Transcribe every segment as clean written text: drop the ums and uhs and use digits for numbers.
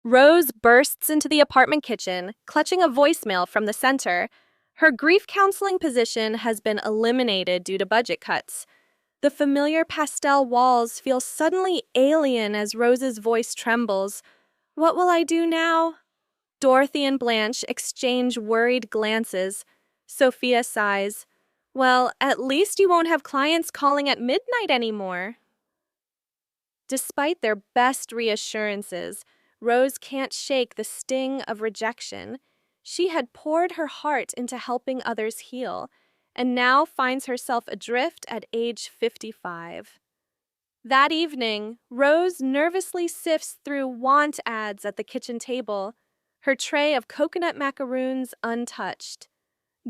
Rose bursts into the apartment kitchen, clutching a voicemail from the center. Her grief counseling position has been eliminated due to budget cuts. The familiar pastel walls feel suddenly alien as Rose's voice trembles. What will I do now? Dorothy and Blanche exchange worried glances. Sophia sighs. Well, at least you won't have clients calling at midnight anymore. Despite their best reassurances, Rose can't shake the sting of rejection. She had poured her heart into helping others heal, and now finds herself adrift at age 55. That evening, Rose nervously sifts through want ads at the kitchen table, her tray of coconut macaroons untouched.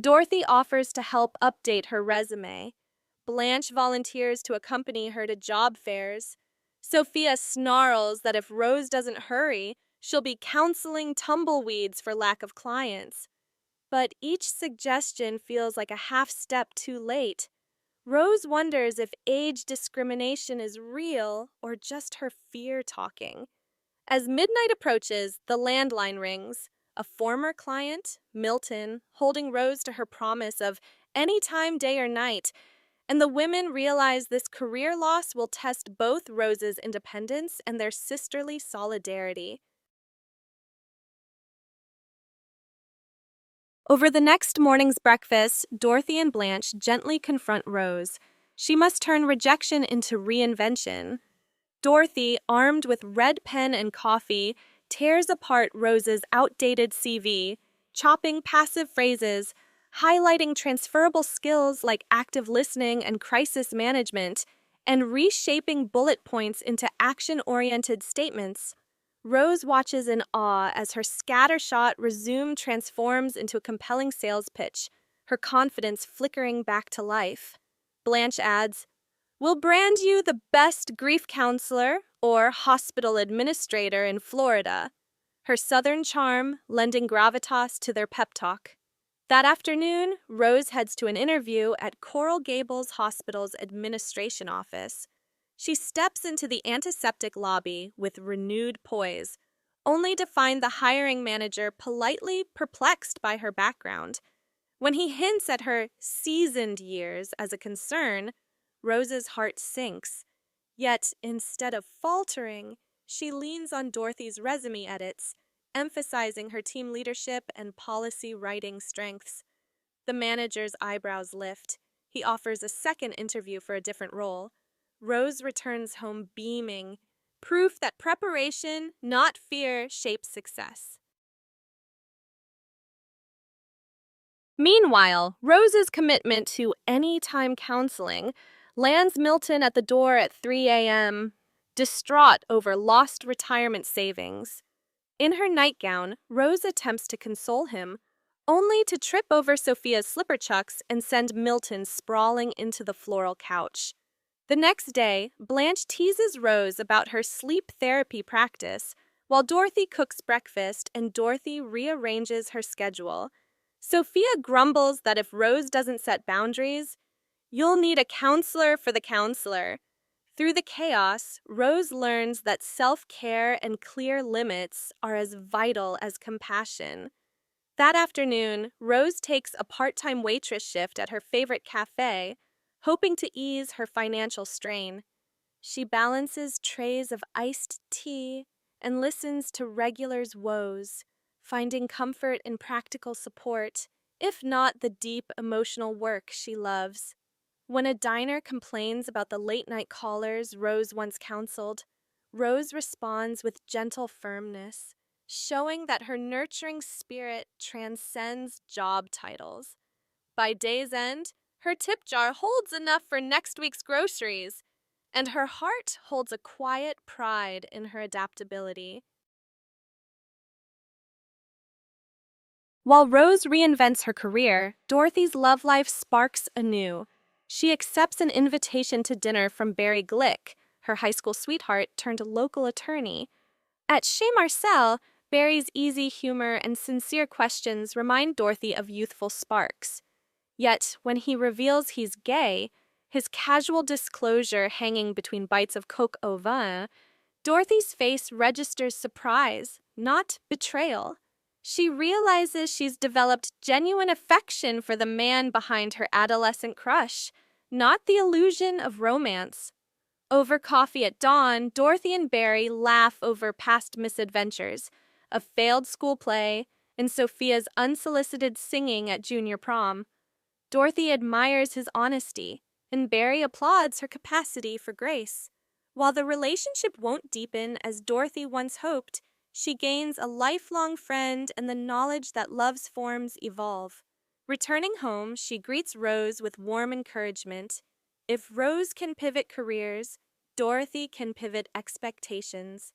Dorothy offers to help update her resume. Blanche volunteers to accompany her to job fairs. Sophia snarls that if Rose doesn't hurry, she'll be counseling tumbleweeds for lack of clients. But each suggestion feels like a half step too late. Rose wonders if age discrimination is real or just her fear talking. As midnight approaches, the landline rings. A former client, Milton, holding Rose to her promise of any time, day or night, and the women realize this career loss will test both Rose's independence and their sisterly solidarity. Over the next morning's breakfast, Dorothy and Blanche gently confront Rose. She must turn rejection into reinvention. Dorothy, armed with red pen and coffee, tears apart Rose's outdated CV, chopping passive phrases, highlighting transferable skills like active listening and crisis management, and reshaping bullet points into action-oriented statements. Rose watches in awe as her scattershot resume transforms into a compelling sales pitch, her confidence flickering back to life. Blanche adds, "We'll brand you the best grief counselor or hospital administrator in Florida," her southern charm lending gravitas to their pep talk. That afternoon, Rose heads to an interview at Coral Gables Hospital's administration office. She steps into the antiseptic lobby with renewed poise, only to find the hiring manager politely perplexed by her background. When he hints at her seasoned years as a concern, Rose's heart sinks. Yet, instead of faltering, she leans on Dorothy's resume edits, emphasizing her team leadership and policy writing strengths. The manager's eyebrows lift. He offers a second interview for a different role. Rose returns home beaming, proof that preparation, not fear, shapes success. Meanwhile, Rose's commitment to anytime counseling lands Milton at the door at 3 a.m., distraught over lost retirement savings. In her nightgown, Rose attempts to console him, only to trip over Sophia's slipper chucks and send Milton sprawling into the floral couch. The next day, Blanche teases Rose about her sleep therapy practice, while Dorothy cooks breakfast and Dorothy rearranges her schedule. Sophia grumbles that if Rose doesn't set boundaries, you'll need a counselor for the counselor. Through the chaos, Rose learns that self-care and clear limits are as vital as compassion. That afternoon, Rose takes a part-time waitress shift at her favorite cafe, hoping to ease her financial strain. She balances trays of iced tea and listens to regulars' woes, finding comfort in practical support, if not the deep emotional work she loves. When a diner complains about the late-night callers Rose once counseled, Rose responds with gentle firmness, showing that her nurturing spirit transcends job titles. By day's end, her tip jar holds enough for next week's groceries, and her heart holds a quiet pride in her adaptability. While Rose reinvents her career, Dorothy's love life sparks anew. She accepts an invitation to dinner from Barry Glick, her high school sweetheart turned local attorney. At Chez Marcel, Barry's easy humor and sincere questions remind Dorothy of youthful sparks. Yet, when he reveals he's gay, his casual disclosure hanging between bites of coq au vin, Dorothy's face registers surprise, not betrayal. She realizes she's developed genuine affection for the man behind her adolescent crush, not the illusion of romance. Over coffee at dawn, Dorothy and Barry laugh over past misadventures, a failed school play, and Sophia's unsolicited singing at junior prom. Dorothy admires his honesty, and Barry applauds her capacity for grace. While the relationship won't deepen as Dorothy once hoped, she gains a lifelong friend and the knowledge that love's forms evolve. Returning home, she greets Rose with warm encouragement. If Rose can pivot careers, Dorothy can pivot expectations.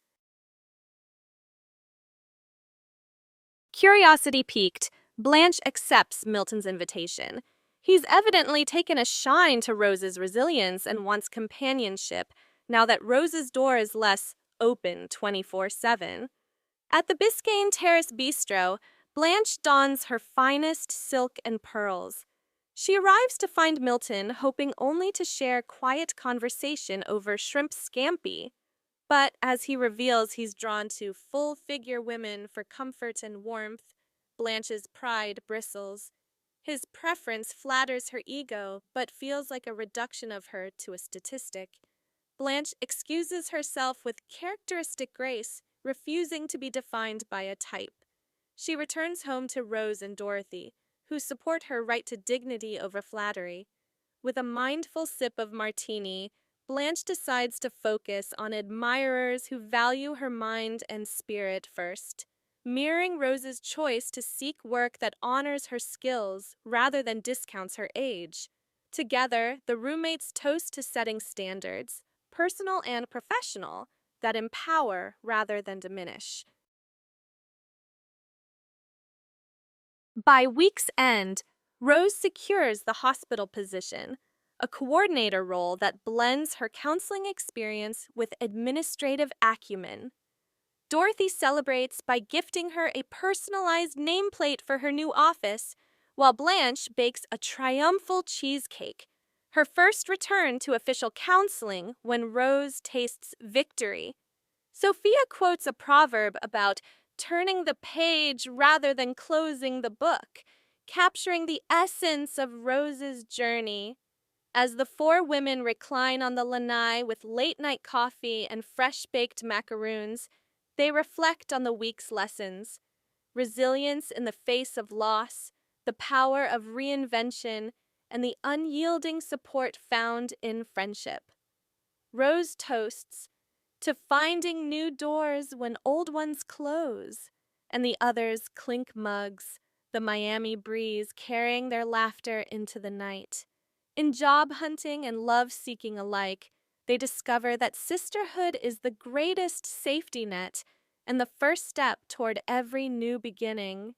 Curiosity piqued, Blanche accepts Milton's invitation. He's evidently taken a shine to Rose's resilience and wants companionship, now that Rose's door is less open 24/7. At the Biscayne Terrace Bistro, Blanche dons her finest silk and pearls. She arrives to find Milton, hoping only to share quiet conversation over shrimp scampi. But as he reveals he's drawn to full-figure women for comfort and warmth, Blanche's pride bristles. His preference flatters her ego, but feels like a reduction of her to a statistic. Blanche excuses herself with characteristic grace, refusing to be defined by a type. She returns home to Rose and Dorothy, who support her right to dignity over flattery. With a mindful sip of martini, Blanche decides to focus on admirers who value her mind and spirit first, mirroring Rose's choice to seek work that honors her skills rather than discounts her age. Together, the roommates toast to setting standards, personal and professional, that empower rather than diminish. By week's end, Rose secures the hospital position, a coordinator role that blends her counseling experience with administrative acumen. Dorothy celebrates by gifting her a personalized nameplate for her new office, while Blanche bakes a triumphal cheesecake, her first return to official counseling when Rose tastes victory. Sophia quotes a proverb about turning the page rather than closing the book, capturing the essence of Rose's journey. As the four women recline on the lanai with late-night coffee and fresh-baked macaroons, they reflect on the week's lessons: resilience in the face of loss, the power of reinvention, and the unyielding support found in friendship. Rose toasts to finding new doors when old ones close, and the others clink mugs, the Miami breeze carrying their laughter into the night. In job hunting and love seeking alike, they discover that sisterhood is the greatest safety net and the first step toward every new beginning.